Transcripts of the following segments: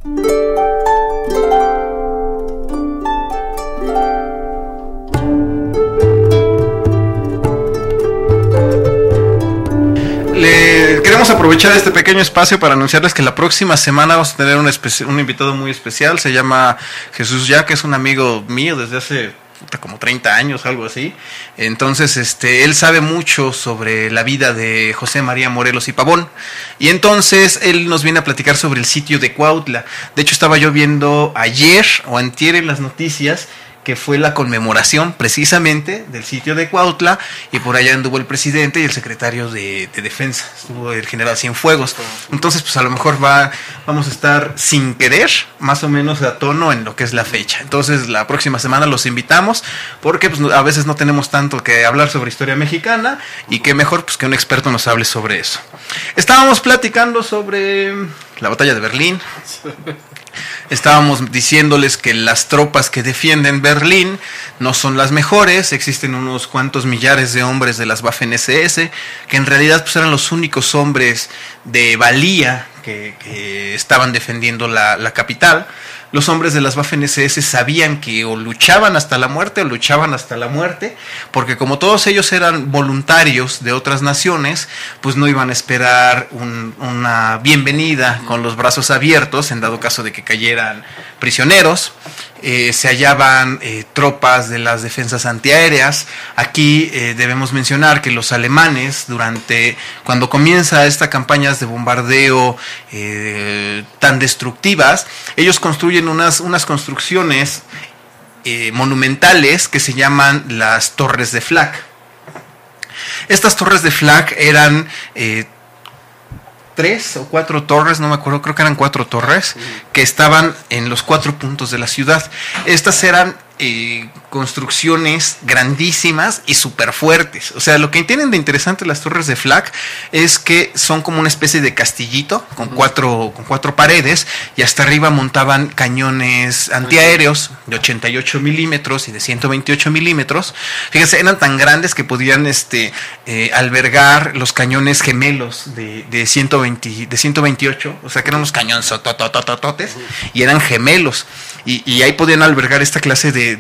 Queremos aprovechar este pequeño espacio para anunciarles que la próxima semana vamos a tener un invitado muy especial. Se llama Jesús Ya, que es un amigo mío desde hace como 30 años, algo así. Entonces, él sabe mucho sobre la vida de José María Morelos y Pavón. Y entonces él nos viene a platicar sobre el sitio de Cuautla. De hecho, estaba yo viendo ayer o antier en las noticias que fue la conmemoración precisamente del sitio de Cuautla, y por allá anduvo el presidente y el secretario de Defensa, estuvo el general Cienfuegos. Entonces, pues a lo mejor vamos a estar sin querer más o menos a tono en lo que es la fecha. Entonces, la próxima semana los invitamos, porque pues a veces no tenemos tanto que hablar sobre historia mexicana, y qué mejor pues que un experto nos hable sobre eso. Estábamos platicando sobre la batalla de Berlín. Estábamos diciéndoles que las tropas que defienden Berlín no son las mejores. Existen unos cuantos millares de hombres de las Waffen-SS, que en realidad pues eran los únicos hombres de valía que estaban defendiendo la capital. Los hombres de las Waffen-SS sabían que o luchaban hasta la muerte o luchaban hasta la muerte, porque como todos ellos eran voluntarios de otras naciones, pues no iban a esperar una bienvenida con los brazos abiertos en dado caso de que cayeran prisioneros. Se hallaban tropas de las defensas antiaéreas. Aquí debemos mencionar que los alemanes, cuando comienza esta campañas de bombardeo tan destructivas, ellos construyen unas construcciones monumentales que se llaman las Torres de Flak. Estas Torres de Flak eran 3 o 4 torres, no me acuerdo, creo que eran 4 torres, que estaban en los 4 puntos de la ciudad. Estas eran construcciones grandísimas y súper fuertes. O sea, lo que tienen de interesante las Torres de Flak es que son como una especie de castillito con cuatro paredes, y hasta arriba montaban cañones antiaéreos de 88 milímetros y de 128 milímetros. Fíjense, eran tan grandes que podían albergar los cañones gemelos de 128, o sea que eran unos cañones tototototes, y eran gemelos, y ahí podían albergar esta clase de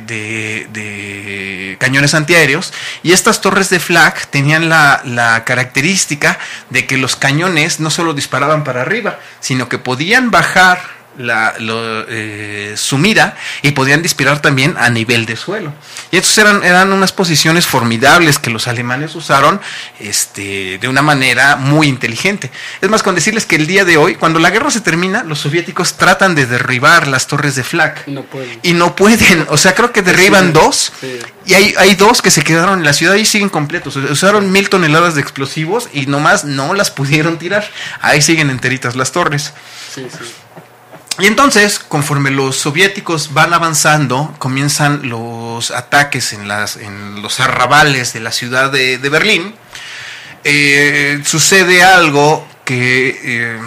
cañones antiaéreos. Y estas Torres de Flak tenían la característica de que los cañones no solo disparaban para arriba, sino que podían bajar su mira y podían disparar también a nivel de suelo. Y estos eran unas posiciones formidables que los alemanes usaron de una manera muy inteligente. Es más, con decirles que el día de hoy, cuando la guerra se termina, los soviéticos tratan de derribar las Torres de Flak y no pueden. O sea, creo que derriban 2, y hay 2 que se quedaron en la ciudad y siguen completos. Usaron 1000 toneladas de explosivos y nomás no las pudieron tirar. Ahí siguen enteritas las torres. Y entonces, conforme los soviéticos van avanzando, comienzan los ataques en los arrabales de la ciudad de Berlín. Sucede algo que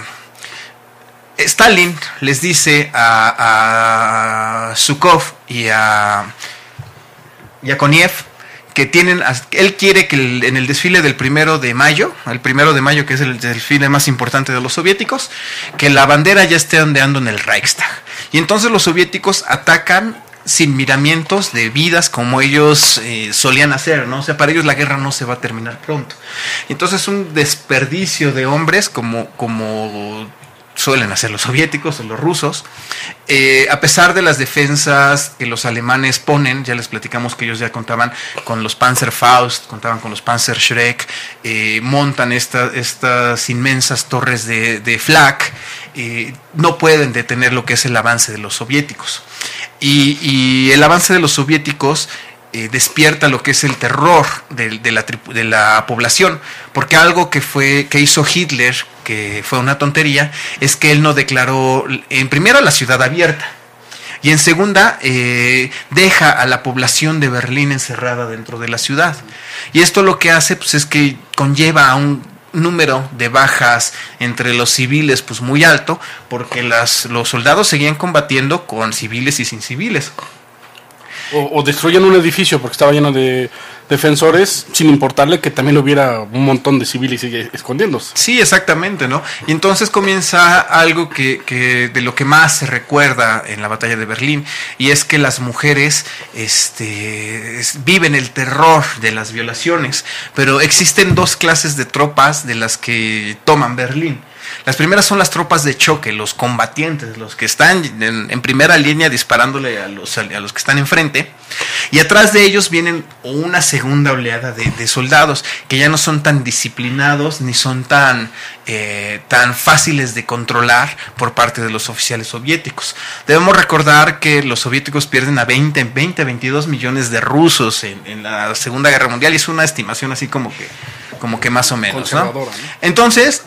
Stalin les dice a Zhukov y a Konev que él quiere que en el desfile del 1 de mayo, el 1 de mayo, que es el desfile más importante de los soviéticos, que la bandera ya esté ondeando en el Reichstag. Y entonces los soviéticos atacan sin miramientos de vidas como ellos solían hacer, ¿no? O sea, para ellos la guerra no se va a terminar pronto. Entonces un desperdicio de hombres como suelen hacer los soviéticos o los rusos, a pesar de las defensas que los alemanes ponen. Ya les platicamos que ellos ya contaban con los Panzerfaust, contaban con los Panzerschreck, montan estas inmensas torres de Flak, no pueden detener lo que es el avance de los soviéticos. Y el avance de los soviéticos despierta lo que es el terror de la población, porque algo que hizo Hitler, que fue una tontería, es que él no declaró en primera la ciudad abierta, y en segunda deja a la población de Berlín encerrada dentro de la ciudad. Y esto lo que hace pues es que conlleva a un número de bajas entre los civiles pues muy alto, porque los soldados seguían combatiendo con civiles y sin civiles. O destruyen un edificio porque estaba lleno de defensores, sin importarle que también hubiera un montón de civiles escondiéndose. Sí, exactamente, ¿no? Y entonces comienza algo que de lo que más se recuerda en la batalla de Berlín, y es que las mujeres viven el terror de las violaciones, pero existen dos clases de tropas de las que toman Berlín. Las primeras son las tropas de choque, los combatientes, los que están en primera línea disparándole a los que están enfrente, y atrás de ellos vienen una segunda oleada de soldados que ya no son tan disciplinados ni son tan fáciles de controlar por parte de los oficiales soviéticos. Debemos recordar que los soviéticos pierden a 22 millones de rusos en la Segunda Guerra Mundial, y es una estimación así como que más o menos, ¿no? Entonces,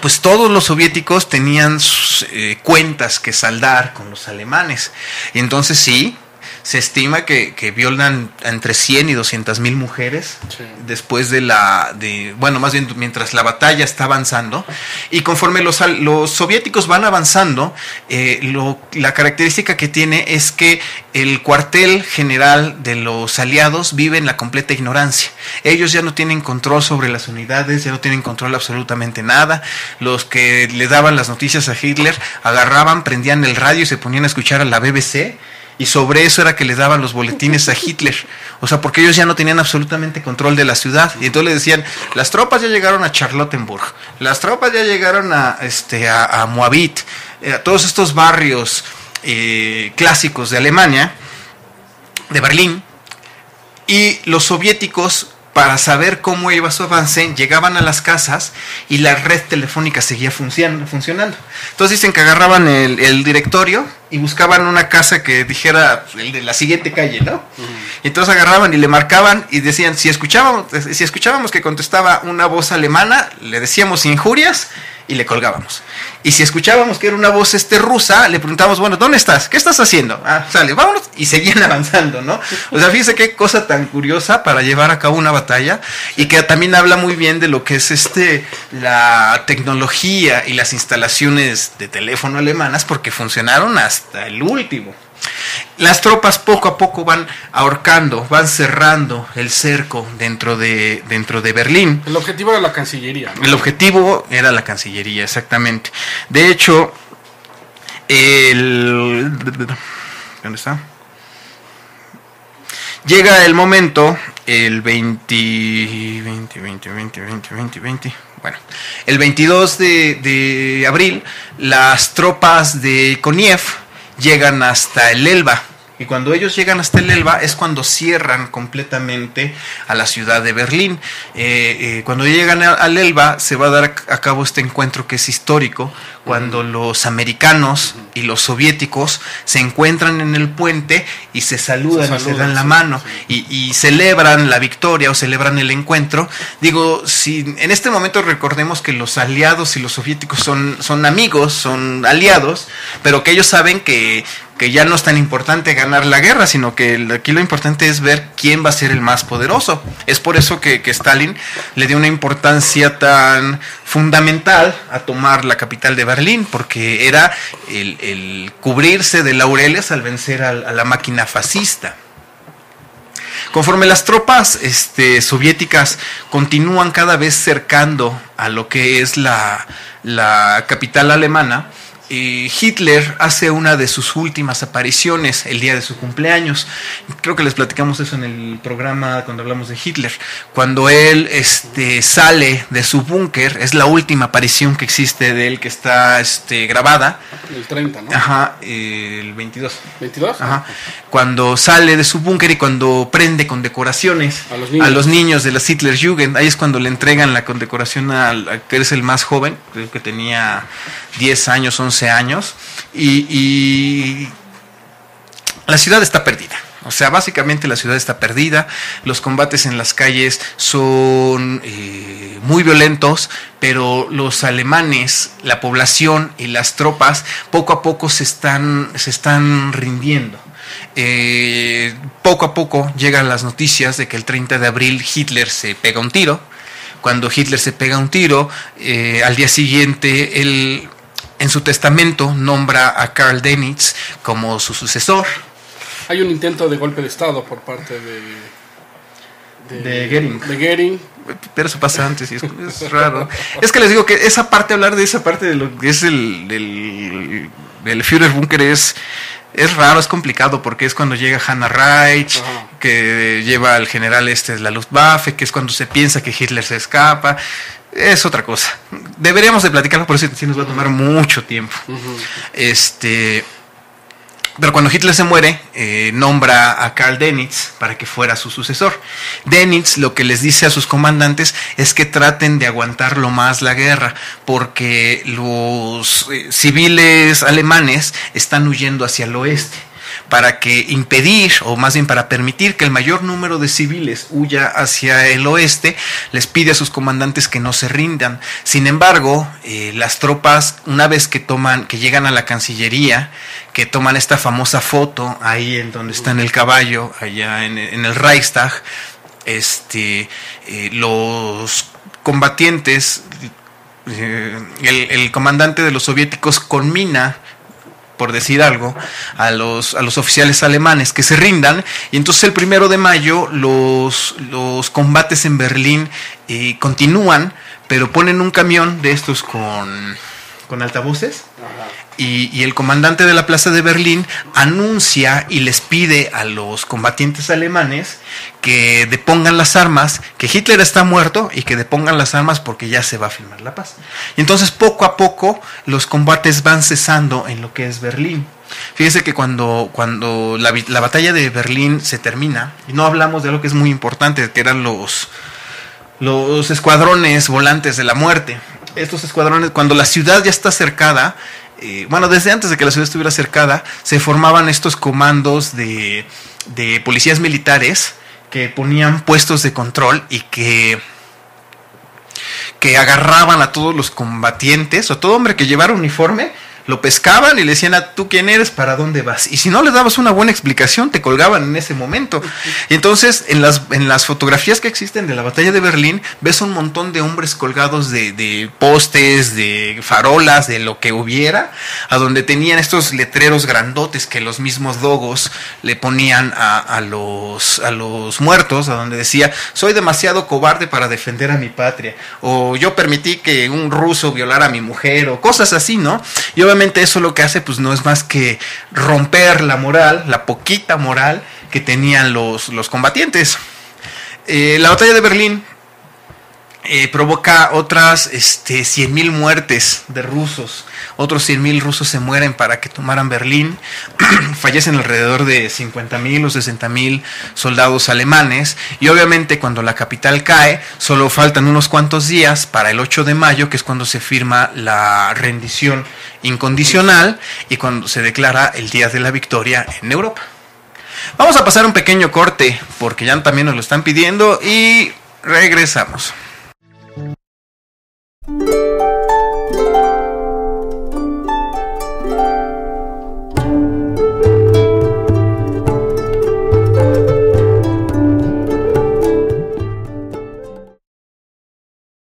pues todos los soviéticos tenían sus cuentas que saldar con los alemanes. Y entonces sí, se estima que violan entre 100 y 200 mil mujeres, sí, después más bien mientras la batalla está avanzando. Y conforme los soviéticos van avanzando, la característica que tiene es que el cuartel general de los aliados vive en la completa ignorancia. Ellos ya no tienen control sobre las unidades, ya no tienen control absolutamente nada. Los que le daban las noticias a Hitler agarraban, prendían el radio y se ponían a escuchar a la BBC, y sobre eso era que les daban los boletines a Hitler. O sea, porque ellos ya no tenían absolutamente control de la ciudad. Y entonces le decían, las tropas ya llegaron a Charlottenburg, las tropas ya llegaron a Moabit, a todos estos barrios clásicos de Alemania, de Berlín. Y los soviéticos, para saber cómo iba su avance, llegaban a las casas y la red telefónica seguía funcionando. Entonces dicen que agarraban el directorio y buscaban una casa que dijera el de la siguiente calle, ¿no? Uh-huh. Y entonces agarraban y le marcaban y decían, si escuchábamos que contestaba una voz alemana, le decíamos injurias y le colgábamos. Y si escuchábamos que era una voz rusa, le preguntábamos, bueno, ¿dónde estás? ¿Qué estás haciendo? Ah, sale, vámonos. Y seguían avanzando, ¿no? O sea, fíjese qué cosa tan curiosa para llevar a cabo una batalla, y que también habla muy bien de lo que es la tecnología y las instalaciones de teléfono alemanas, porque funcionaron hasta el último. Las tropas poco a poco van ahorcando, van cerrando el cerco dentro de Berlín. El objetivo era la Cancillería, ¿no? El objetivo era la Cancillería, exactamente. De hecho, ¿dónde está? Llega el momento, el 22 de abril, las tropas de Koniev llegan hasta el Elba. Y cuando ellos llegan hasta el Elba es cuando cierran completamente a la ciudad de Berlín. Cuando llegan al Elba se va a dar a cabo este encuentro que es histórico, cuando los americanos y los soviéticos se encuentran en el puente y se saludan y se dan la mano, sí, y celebran la victoria o celebran el encuentro. Digo, si en este momento recordemos que los aliados y los soviéticos son amigos, son aliados, pero que ellos saben que ya no es tan importante ganar la guerra, sino que aquí lo importante es ver quién va a ser el más poderoso. Es por eso que Stalin le dio una importancia tan fundamental a tomar la capital de Berlín, porque era el cubrirse de laureles al vencer a la máquina fascista. Conforme las tropas soviéticas continúan cada vez cercando a lo que es la capital alemana, Hitler hace una de sus últimas apariciones el día de su cumpleaños. Creo que les platicamos eso en el programa cuando hablamos de Hitler. Cuando él sale de su búnker, es la última aparición que existe de él, que está grabada. El 30, ¿no? Ajá, el 22. ¿22? Ajá. Cuando sale de su búnker y cuando prende condecoraciones a los niños de la Hitlerjugend, ahí es cuando le entregan la condecoración al que es el más joven, creo que tenía 10 años, 11 años, y la ciudad está perdida. O sea, básicamente la ciudad está perdida, los combates en las calles son muy violentos, pero los alemanes, la población y las tropas poco a poco se están rindiendo. Poco a poco llegan las noticias de que el 30 de abril Hitler se pega un tiro. Cuando Hitler se pega un tiro, al día siguiente él, en su testamento, nombra a Karl Dönitz como su sucesor. Hay un intento de golpe de Estado por parte de Goering. De Goering. Pero eso pasa antes y es raro. Es que les digo que esa parte, hablar de esa parte de lo que es del Führerbunker es raro, es complicado, porque es cuando llega Hannah Reich, que lleva al general la Luftwaffe, que es cuando se piensa que Hitler se escapa. Es otra cosa. Deberíamos de platicarlo, por eso sí nos va a tomar mucho tiempo. Pero cuando Hitler se muere, nombra a Karl Dönitz para que fuera su sucesor. Dönitz lo que les dice a sus comandantes es que traten de aguantarlo más la guerra, porque los civiles alemanes están huyendo hacia el oeste. Para que impedir, o más bien para permitir que el mayor número de civiles huya hacia el oeste, les pide a sus comandantes que no se rindan. Sin embargo, las tropas, una vez que llegan a la Cancillería, que toman esta famosa foto ahí en donde está en el caballo, allá en el Reichstag, los combatientes, el comandante de los soviéticos conmina, por decir algo, a los oficiales alemanes que se rindan, y entonces el 1 de mayo los combates en Berlín continúan, pero ponen un camión de estos con altavoces. Y el comandante de la plaza de Berlín anuncia y les pide a los combatientes alemanes que depongan las armas, que Hitler está muerto y que depongan las armas porque ya se va a firmar la paz. Y entonces poco a poco los combates van cesando en lo que es Berlín. Fíjense que cuando la batalla de Berlín se termina, y no hablamos de algo que es muy importante, que eran los escuadrones volantes de la muerte. Estos escuadrones, cuando la ciudad ya está cercada, desde antes de que la ciudad estuviera cercada, se formaban estos comandos de policías militares que ponían puestos de control y que agarraban a todos los combatientes, o a todo hombre que llevara uniforme, lo pescaban y le decían, ¿tú quién eres? ¿Para dónde vas? Y si no le dabas una buena explicación, te colgaban en ese momento. Y entonces, en las fotografías que existen de la batalla de Berlín, ves un montón de hombres colgados de postes, de farolas, de lo que hubiera, a donde tenían estos letreros grandotes que los mismos dogos le ponían a los muertos, a donde decía, soy demasiado cobarde para defender a mi patria, o yo permití que un ruso violara a mi mujer, o cosas así, ¿no? Y obviamente eso lo que hace pues no es más que romper la moral, la poquita moral que tenían los combatientes. La batalla de Berlín provoca otras 100,000 muertes de rusos. Otros 100,000 rusos se mueren para que tomaran Berlín. Fallecen alrededor de 50,000 o 60,000 soldados alemanes. Y obviamente cuando la capital cae, solo faltan unos cuantos días para el 8 de mayo, que es cuando se firma la rendición incondicional y cuando se declara el Día de la Victoria en Europa. Vamos a pasar un pequeño corte, porque ya también nos lo están pidiendo, y regresamos.